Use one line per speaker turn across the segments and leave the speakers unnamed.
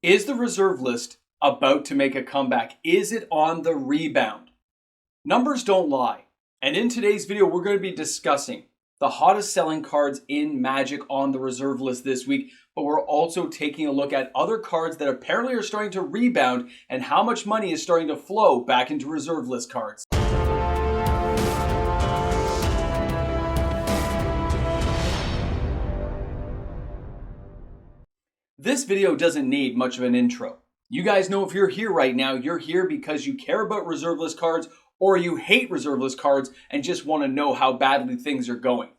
Is the reserve list about to make a comeback? Is it on the rebound? Numbers don't lie. And in today's video, we're going to be discussing the hottest selling cards in Magic on the reserve list this week. But we're also taking a look at other cards that apparently are starting to rebound and how much money is starting to flow back into reserve list cards. This video doesn't need much of an intro. You guys know if you're here right now, you're here because you care about reserve list cards or you hate reserve list cards and just want to know how badly things are going.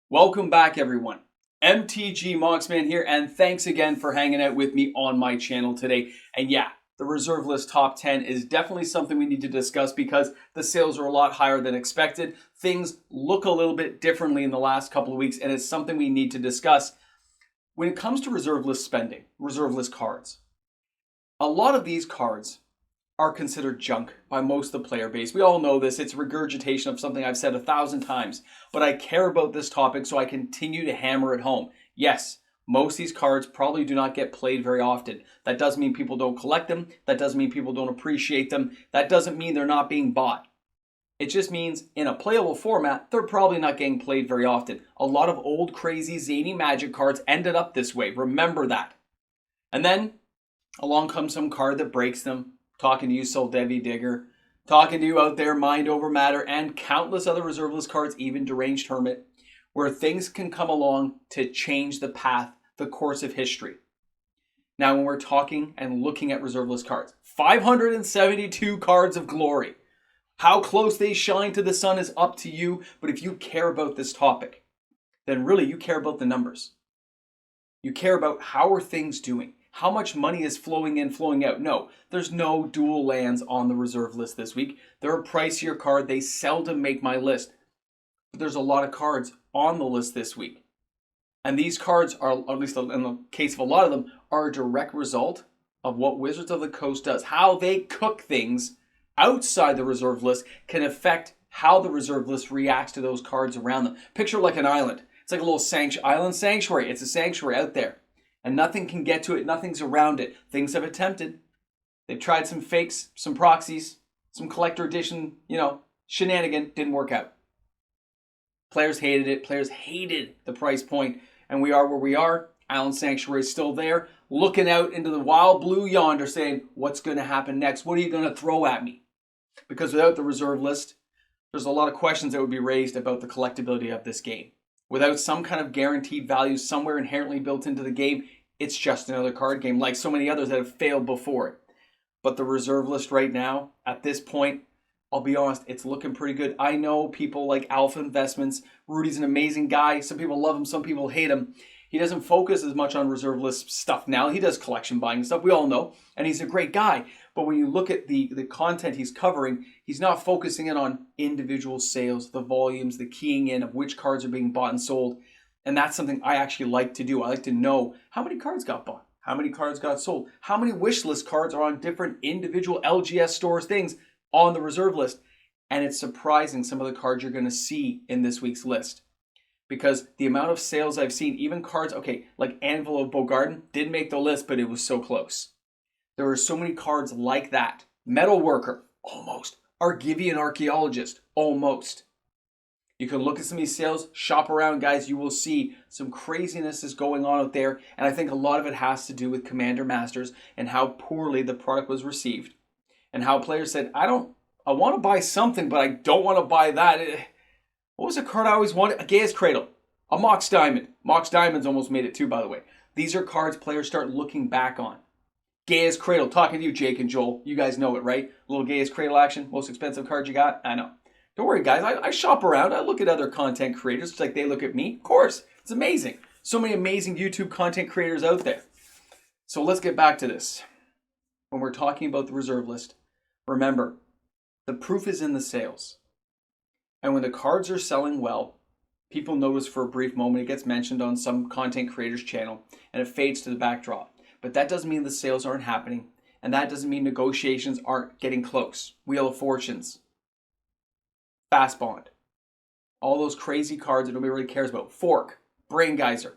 Welcome back, everyone. MTG Moxman here, and thanks again for hanging out with me on my channel today. And yeah, the reserve list top 10 is definitely something we need to discuss because the sales are a lot higher than expected. Things look a little bit differently in the last couple of weeks, and it's something we need to discuss. When it comes to reserve list spending, reserve list cards, a lot of these cards are considered junk by most of the player base. We all know this. It's regurgitation of something I've said 1,000 times, but I care about this topic, so I continue to hammer it home. Yes, most of these cards probably do not get played very often. That doesn't mean people don't collect them. That doesn't mean people don't appreciate them. That doesn't mean they're not being bought. It just means in a playable format, they're probably not getting played very often. A lot of old, crazy, zany Magic cards ended up this way. Remember that. And then along comes some card that breaks them. Talking to you, Soul Devi Digger. Talking to you out there, Mind Over Matter, and countless other reserve list cards, even Deranged Hermit, where things can come along to change the path, the course of history. Now, when we're talking and looking at reserve list cards, 572 cards of glory. How close they shine to the sun is up to you, but if you care about this topic, then really you care about the numbers. You care about how are things doing? How much money is flowing in, flowing out? No, there's no dual lands on the reserve list this week. They're a pricier card. They seldom make my list. But there's a lot of cards on the list this week. And these cards are, at least in the case of a lot of them, are a direct result of what Wizards of the Coast does. How they cook things outside the reserve list can affect how the reserve list reacts to those cards around them. Picture like an island. It's like a little island sanctuary. It's a sanctuary out there. And nothing can get to it. Nothing's around it. Things have attempted. They've tried some fakes, some proxies, some collector edition, shenanigan. Didn't work out. Players hated it. Players hated the price point. And we are where we are. Island Sanctuary is still there. Looking out into the wild blue yonder saying, what's going to happen next? What are you going to throw at me? Because without the reserve list, there's a lot of questions that would be raised about the collectability of this game. Without some kind of guaranteed value somewhere inherently built into the game, it's just another card game like so many others that have failed before it. But the reserve list right now, at this point, I'll be honest, it's looking pretty good. I know people like Alpha Investments. Rudy's an amazing guy. Some people love him, some people hate him. He doesn't focus as much on reserve list stuff now. He does collection buying stuff, we all know, and he's a great guy. But when you look at the content he's covering, he's not focusing in on individual sales, the volumes, the keying in of which cards are being bought and sold. And that's something I actually like to do. I like to know how many cards got bought, how many cards got sold, how many wish list cards are on different individual LGS stores, things on the reserve list. And it's surprising some of the cards you're going to see in this week's list. Because the amount of sales I've seen, even cards, like Anvil of Bogarden, didn't make the list, but it was so close. There were so many cards like that. Metalworker, almost. Argivian Archaeologist, almost. You can look at some of these sales, shop around, guys. You will see some craziness is going on out there. And I think a lot of it has to do with Commander Masters and how poorly the product was received. And how players said, I want to buy something, but I don't want to buy that. What was a card I always wanted? A Gaia's Cradle. A Mox Diamond. Mox Diamond's almost made it too, by the way. These are cards players start looking back on. Gaia's Cradle. Talking to you, Jake and Joel. You guys know it, right? A little Gaia's Cradle action. Most expensive card you got? I know. Don't worry, guys. I shop around. I look at other content creators just like they look at me. Of course. It's amazing. So many amazing YouTube content creators out there. So let's get back to this. When we're talking about the reserve list, remember, the proof is in the sales. And when the cards are selling well, people notice for a brief moment, it gets mentioned on some content creator's channel, and it fades to the backdrop. But that doesn't mean the sales aren't happening, and that doesn't mean negotiations aren't getting close. Wheel of Fortunes, Fast Bond, all those crazy cards that nobody really cares about. Fork, Brain Geyser.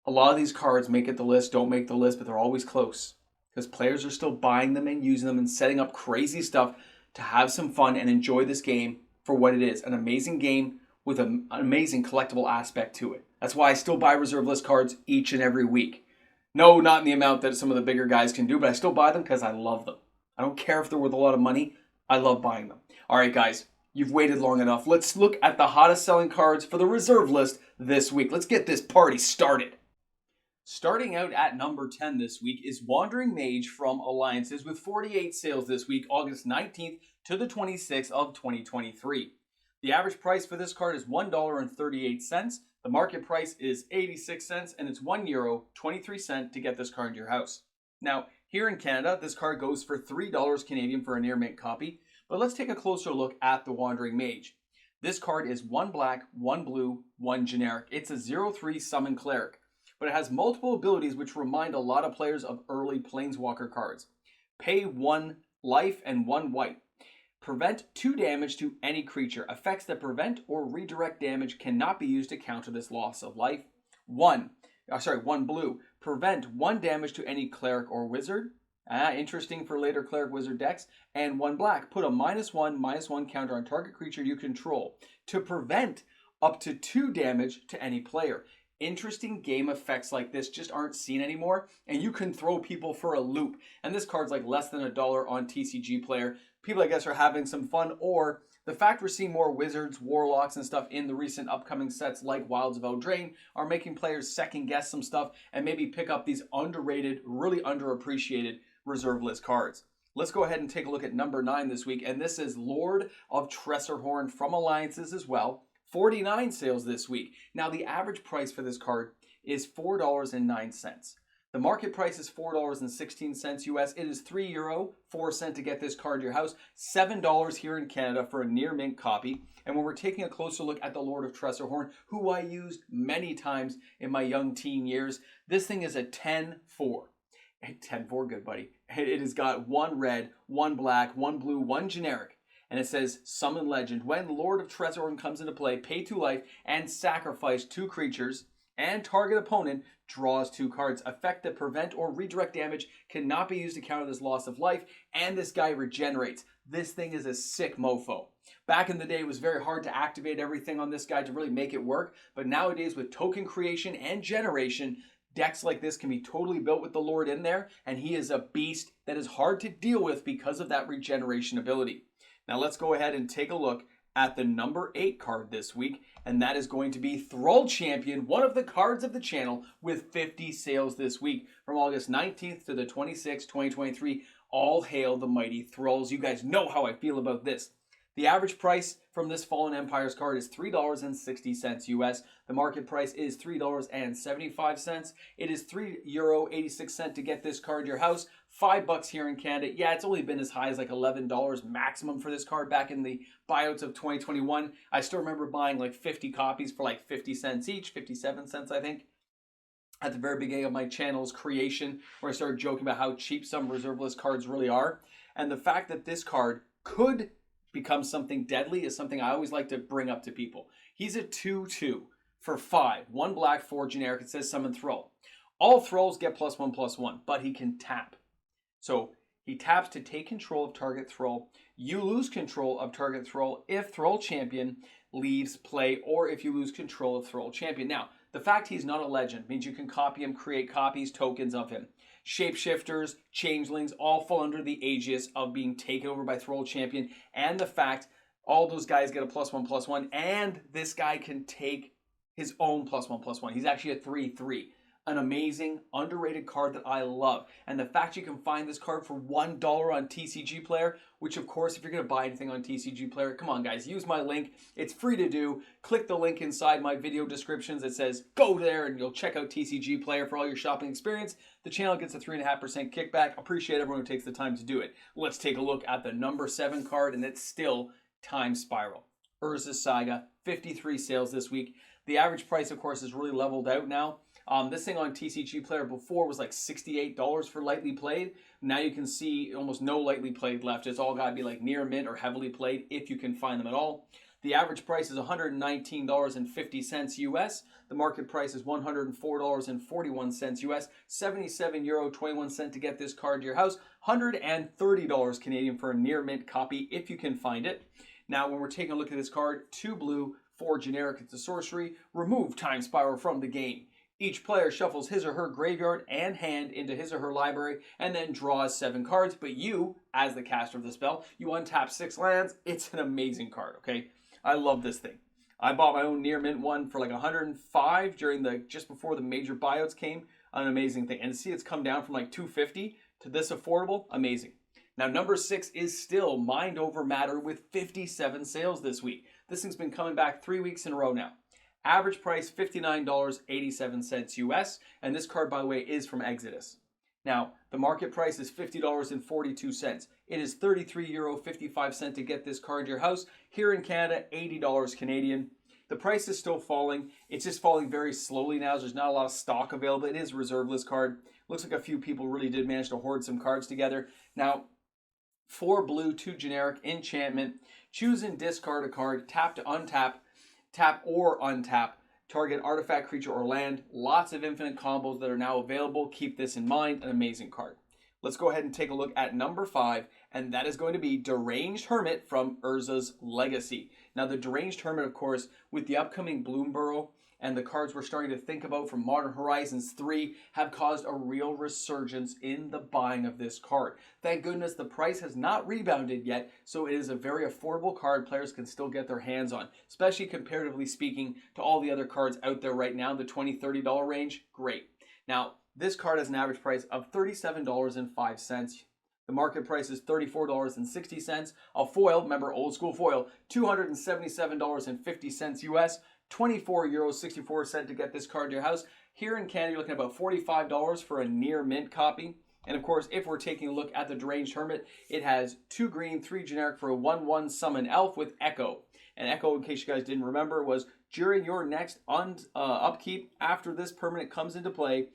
A lot of these cards make it the list, don't make the list, but they're always close because players are still buying them and using them and setting up crazy stuff to have some fun and enjoy this game for what it is. An amazing game with an amazing collectible aspect to it. That's why I still buy reserve list cards each and every week. No, not in the amount that some of the bigger guys can do, but I still buy them because I love them. I don't care if they're worth a lot of money. I love buying them. All right, guys, you've waited long enough. Let's look at the hottest selling cards for the reserve list this week. Let's get this party started. Starting out at number 10 this week is Wandering Mage from Alliances with 48 sales this week, August 19th to the 26th of 2023. The average price for this card is $1.38. The market price is 86 cents, and it's €1.23 to get this card into your house. Now, here in Canada, this card goes for $3 Canadian for a near mint copy, but let's take a closer look at the Wandering Mage. This card is 1 black, 1 blue, 1 generic. It's a 0/3 summon cleric, but it has multiple abilities which remind a lot of players of early Planeswalker cards. Pay 1 life and 1 white. Prevent 2 damage to any creature. Effects that prevent or redirect damage cannot be used to counter this loss of life. 1 blue. Prevent 1 damage to any cleric or wizard. Interesting for later cleric wizard decks. And 1 black. Put a -1/-1 counter on target creature you control to prevent up to 2 damage to any player. Interesting game effects like this just aren't seen anymore, and you can throw people for a loop. And this card's like less than $1 on TCG Player. People, I guess, are having some fun, or the fact we're seeing more wizards, warlocks, and stuff in the recent upcoming sets like Wilds of Eldraine are making players second guess some stuff and maybe pick up these underrated, really underappreciated reserve list cards. Let's go ahead and take a look at number 9 this week, and this is Lord of Tressorhorn from Alliances as well. 49 sales this week. Now, the average price for this card is $4.09. The market price is $4.16 US. It is €3.04 to get this card to your house. $7 here in Canada for a near mint copy. And when we're taking a closer look at the Lord of Tressorhorn, who I used many times in my young teen years, this thing is a 10-4. 10-4, good buddy. It has got 1 red, 1 black, 1 blue, 1 generic. And it says, Summon Legend. When Lord of Tressorhorn comes into play, pay 2 life and sacrifice 2 creatures, and target opponent draws 2 cards. Effect that prevent or redirect damage cannot be used to counter this loss of life, and this guy regenerates. This thing is a sick mofo. Back in the day, it was very hard to activate everything on this guy to really make it work, but nowadays with token creation and generation, decks like this can be totally built with the Lord in there, and he is a beast that is hard to deal with because of that regeneration ability. Now let's go ahead and take a look at the number 8 card this week, and that is going to be Thrall Champion, one of the cards of the channel, with 50 sales this week from August 19th to the 26th, 2023. All hail the mighty Thralls. You guys know how I feel about this. The average price from this Fallen Empires card is $3.60 US. The market price is $3.75. It is €3.86 to get this card to your house. $5 here in Canada. Yeah, it's only been as high as like $11 maximum for this card back in the buyouts of 2021. I still remember buying like 50 copies for like 50 cents each, 57 cents I think, at the very beginning of my channel's creation, where I started joking about how cheap some reserve list cards really are. And the fact that this card could become something deadly is something I always like to bring up to people. He's a 2/2 for 5. 1 black, 4 generic. It says Summon Thrall. All Thralls get +1/+1, but he can tap. So he taps to take control of target Thrall. You lose control of target Thrall if Thrall Champion leaves play, or if you lose control of Thrall Champion. Now, the fact he's not a legend means you can copy him, create copies, tokens of him. Shapeshifters, changelings, all fall under the aegis of being taken over by Thrall Champion, and the fact all those guys get a +1/+1, and this guy can take his own +1/+1. He's actually a 3/3. An amazing, underrated card that I love. And the fact you can find this card for $1 on TCG Player, which of course, if you're going to buy anything on TCG Player, come on guys, use my link. It's free to do. Click the link inside my video descriptions that says go there and you'll check out TCG Player for all your shopping experience. The channel gets a 3.5% kickback. Appreciate everyone who takes the time to do it. Let's take a look at the number 7 card, and it's still Time Spiral. Urza's Saga, 53 sales this week. The average price, of course, is really leveled out now. This thing on TCG Player before was like $68 for lightly played. Now you can see almost no lightly played left. It's all got to be like near mint or heavily played if you can find them at all. The average price is $119.50 US. The market price is $104.41 US. €77.21 to get this card to your house. $130 Canadian for a near mint copy if you can find it. Now, when we're taking a look at this card, 2 blue, 4 generic. It's a sorcery. Remove Time Spiral from the game. Each player shuffles his or her graveyard and hand into his or her library and then draws 7 cards. But you, as the caster of the spell, you untap 6 lands. It's an amazing card, okay? I love this thing. I bought my own near mint one for like 105 during just before the major buyouts came. An amazing thing. And to see it's come down from like 250 to this affordable, amazing. Now, number 6 is still Mind Over Matter with 57 sales this week. This thing's been coming back 3 weeks in a row now. Average price, $59.87 US. And this card, by the way, is from Exodus. Now, the market price is $50.42. It is €33.55 to get this card to your house. Here in Canada, $80 Canadian. The price is still falling. It's just falling very slowly now. There's not a lot of stock available. It is a reserve list card. Looks like a few people really did manage to hoard some cards together. Now, 4 blue, 2 generic, enchantment. Choose and discard a card. Tap to untap. Tap or untap. Target artifact, creature, or land. Lots of infinite combos that are now available. Keep this in mind. An amazing card. Let's go ahead and take a look at number 5, and that is going to be Deranged Hermit from Urza's Legacy. Now, the Deranged Hermit, of course, with the upcoming Bloomburrow and the cards we're starting to think about from Modern Horizons 3 have caused a real resurgence in the buying of this card. Thank goodness the price has not rebounded yet, so it is a very affordable card players can still get their hands on, especially comparatively speaking to all the other cards out there right now, the $20, $30 range. Great. Now, this card has an average price of $37.05. The market price is $34.60. A foil, remember old school foil, $277.50 US. €24.64 to get this card to your house. Here in Canada, you're looking at about $45 for a near mint copy. And of course, if we're taking a look at the Deranged Hermit, it has 2 green, 3 generic for a 1/1 summon elf with Echo. And Echo, in case you guys didn't remember, was during your next upkeep, after this permanent comes into play,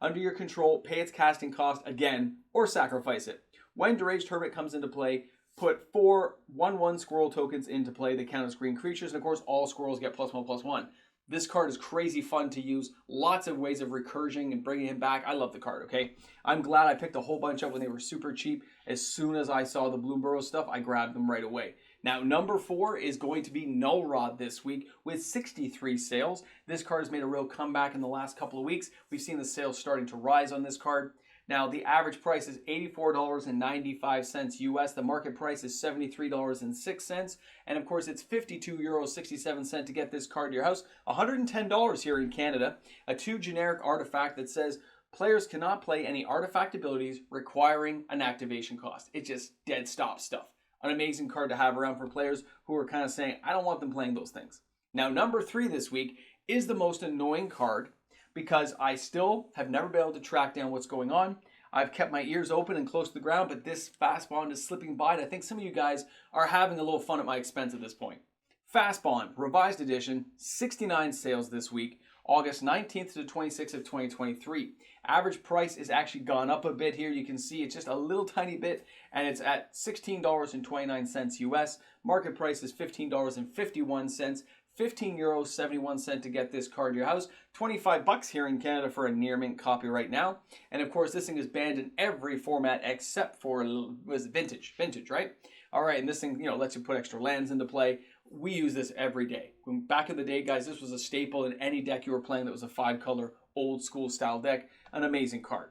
under your control, pay its casting cost again or sacrifice it. When Deranged Hermit comes into play, put 4 1/1 squirrel tokens into play that count as green creatures, and of course all squirrels get +1/+1. This card is crazy fun to use. Lots of ways of recursion and bringing him back. I love the card, okay? I'm glad I picked a whole bunch up when they were super cheap. As soon as I saw the Bloomburrow stuff, I grabbed them right away. Now, number 4 is going to be Null Rod this week with 63 sales. This card has made a real comeback in the last couple of weeks. We've seen the sales starting to rise on this card. Now, the average price is $84.95 US. The market price is $73.06. And of course, it's €52.67 to get this card to your house. $110 here in Canada. A 2 generic artifact that says players cannot play any artifact abilities requiring an activation cost. It's just dead stop stuff. An amazing card to have around for players who are kind of saying, I don't want them playing those things. Now, number 3 this week is the most annoying card, because I still have never been able to track down what's going on. I've kept my ears open and close to the ground, but this Fast Bond is slipping by, and I think some of you guys are having a little fun at my expense at this point. Fast Bond, Revised Edition, 69 sales this week, August 19th to the 26th of 2023. Average price is actually gone up a bit here. You can see it's just a little tiny bit, and it's at $16.29 US. Market price is $15.51. €15.71 to get this card to your house. $25 here in Canada for a near mint copy right now. And of course, this thing is banned in every format except for vintage, right? All right, and this thing, lets you put extra lands into play. We use this every day. Back in the day, guys, this was a staple in any deck you were playing that was a 5-color old school style deck. An amazing card.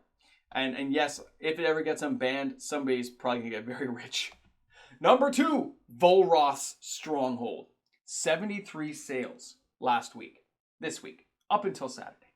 And yes, if it ever gets unbanned, somebody's probably gonna get very rich. Number 2, Volros Stronghold. 73 sales last week, this week, up until Saturday.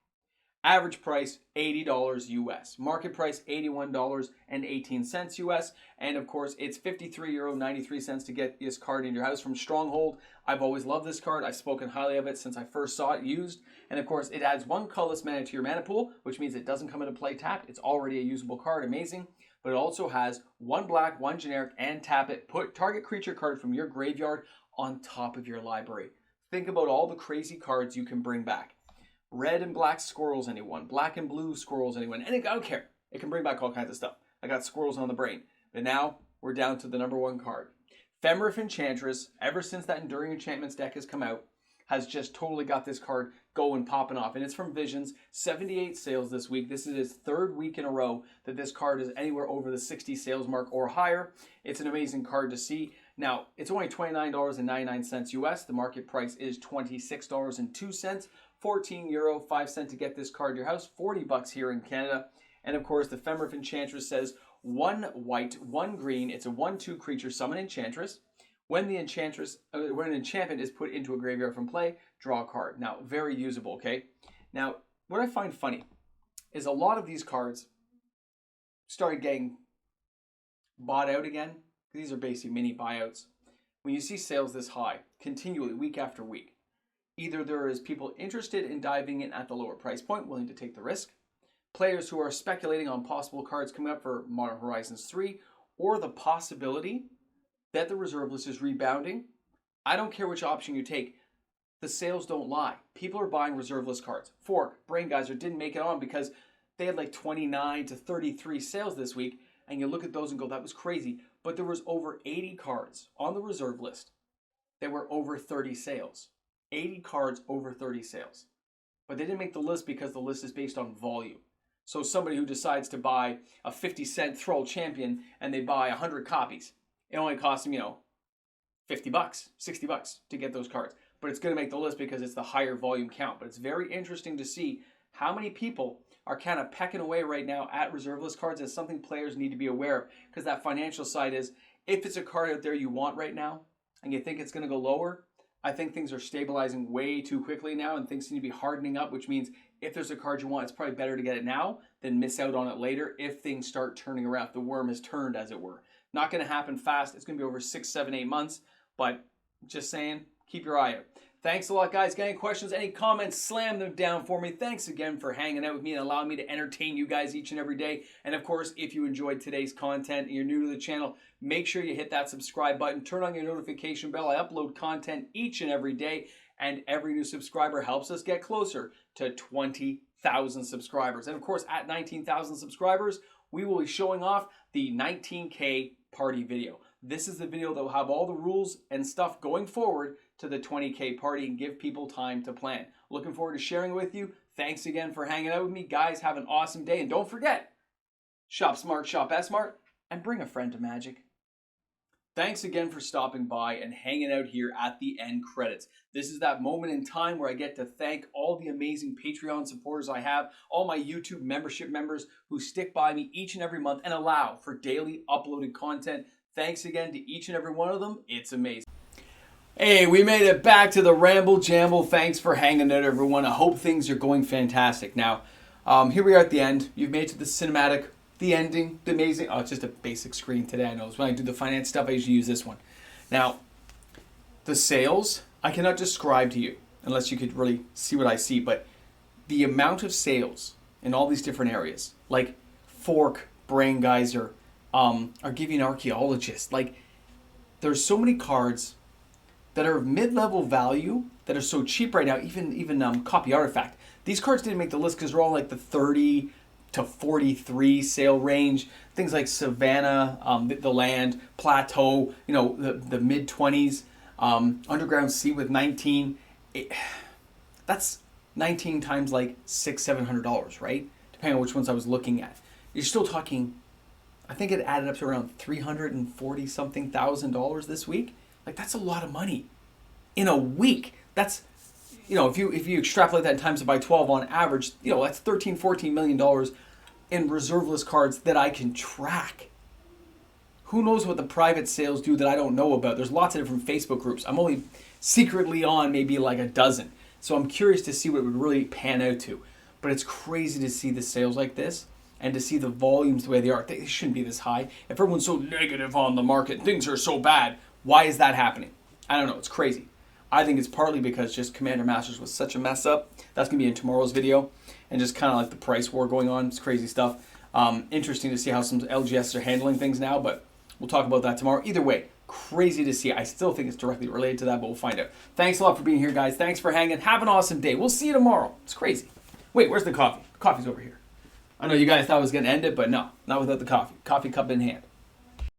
Average price, $80 US. Market price, $81.18 US. And of course, it's €53.93 to get this card in your house from Stronghold. I've always loved this card. I've spoken highly of it since I first saw it used. And of course, it adds 1 colorless mana to your mana pool, which means it doesn't come into play tapped. It's already a usable card, amazing. But it also has 1 black, 1 generic, and tap it. Put target creature card from your graveyard on top of your library. Think about all the crazy cards you can bring back. Red and black squirrels, anyone? Black and blue squirrels, anyone? I don't care. It can bring back all kinds of stuff. I got squirrels on the brain. But now we're down to the number 1 card. Fenrir Enchantress, ever since that Enduring Enchantments deck has come out, has just totally got this card going, popping off. And it's from Visions, 78 sales this week. This is its third week in a row that this card is anywhere over the 60 sales mark or higher. It's an amazing card to see. Now, it's only $29.99 US. The market price is $26.02. €14, 5 cents to get this card to your house. $40 here in Canada. And of course, the Fenrir Enchantress says 1 white, 1 green. It's a 1/2 creature summon enchantress. When an enchantment is put into a graveyard from play, draw a card. Now, very usable, okay? Now, what I find funny is a lot of these cards started getting bought out again. These are basically mini buyouts. When you see sales this high, continually, week after week, either there is people interested in diving in at the lower price point, willing to take the risk, players who are speculating on possible cards coming up for Modern Horizons 3, or the possibility that the reserve list is rebounding. I don't care which option you take. The sales don't lie. People are buying reserve list cards. Fork, Brain Geyser didn't make it on because they had like 29 to 33 sales this week. And you look at those and go, that was crazy. But there was over 80 cards on the reserve list that were over 30 sales. 80 cards over 30 sales. But they didn't make the list because the list is based on volume. So somebody who decides to buy a 50-cent Thrall Champion and they buy 100 copies, it only costs them, $50, $60 to get those cards. But it's going to make the list because it's the higher volume count. But it's very interesting to see how many people are kind of pecking away right now at reserve list cards. As something players need to be aware of. Because that financial side is, if it's a card out there you want right now and you think it's going to go lower, I think things are stabilizing way too quickly now and things seem to be hardening up, which means if there's a card you want, it's probably better to get it now than miss out on it later if things start turning around. The worm is turned, as it were. Not going to happen fast. It's going to be over 6, 7, 8 months. But just saying, keep your eye out. Thanks a lot, guys. Got any questions, any comments, slam them down for me. Thanks again for hanging out with me and allowing me to entertain you guys each and every day. And of course, if you enjoyed today's content and you're new to the channel, make sure you hit that subscribe button. Turn on your notification bell. I upload content each and every day. And every new subscriber helps us get closer to 20,000 subscribers. And of course, at 19,000 subscribers, we will be showing off the 19K party video. This is the video that will have all the rules and stuff going forward to the 20K party and give people time to plan. Looking forward to sharing it with you. Thanks again for hanging out with me. Guys, have an awesome day. And don't forget, shop smart, shop S-Smart, and bring a friend to Magic. Thanks again for stopping by and hanging out here at the end credits. This is that moment in time where I get to thank all the amazing Patreon supporters I have, all my YouTube membership members who stick by me each and every month and allow for daily uploaded content. Thanks again to each and every one of them. It's amazing. Hey, we made it back to the Ramble Jamble. Thanks for hanging out, everyone. I hope things are going fantastic. Now, here we are at the end. You've made it to the cinematic, the ending, the amazing. Oh, it's just a basic screen today. I know. When I do the finance stuff, I usually use this one. Now, the sales, I cannot describe to you unless you could really see what I see, but the amount of sales in all these different areas, like Fork, Brain Geyser, Argivian Archaeologist, like there's so many cards that are of mid-level value that are so cheap right now, even Copy Artifact. These cards didn't make the list because they're all like the 30 to 43 sale range. Things like Savannah, the Land, Plateau, the mid-20s, Underground Sea with 19. That's 19 times like $600-700, right? Depending on which ones I was looking at. You're still talking, I think it added up to around $340-something thousand this week. Like, that's a lot of money in a week. That's, if you extrapolate that and times it by 12 on average, that's $13-14 million in reserve list cards that I can track. Who knows what the private sales do that I don't know about? There's lots of different Facebook groups. I'm only secretly on maybe like a dozen. So I'm curious to see what it would really pan out to. But it's crazy to see the sales like this and to see the volumes the way they are. They shouldn't be this high. If everyone's so negative on the market, things are so bad, why is that happening? I don't know. It's crazy. I think it's partly because just Commander Masters was such a mess up. That's going to be in tomorrow's video. And just kind of like the price war going on. It's crazy stuff. Interesting to see how some LGS are handling things now, but we'll talk about that tomorrow. Either way, crazy to see. I still think it's directly related to that, but we'll find out. Thanks a lot for being here, guys. Thanks for hanging. Have an awesome day. We'll see you tomorrow. It's crazy. Wait, where's the coffee? The coffee's over here. I know you guys thought I was going to end it, but no, not without the coffee. Coffee cup in hand.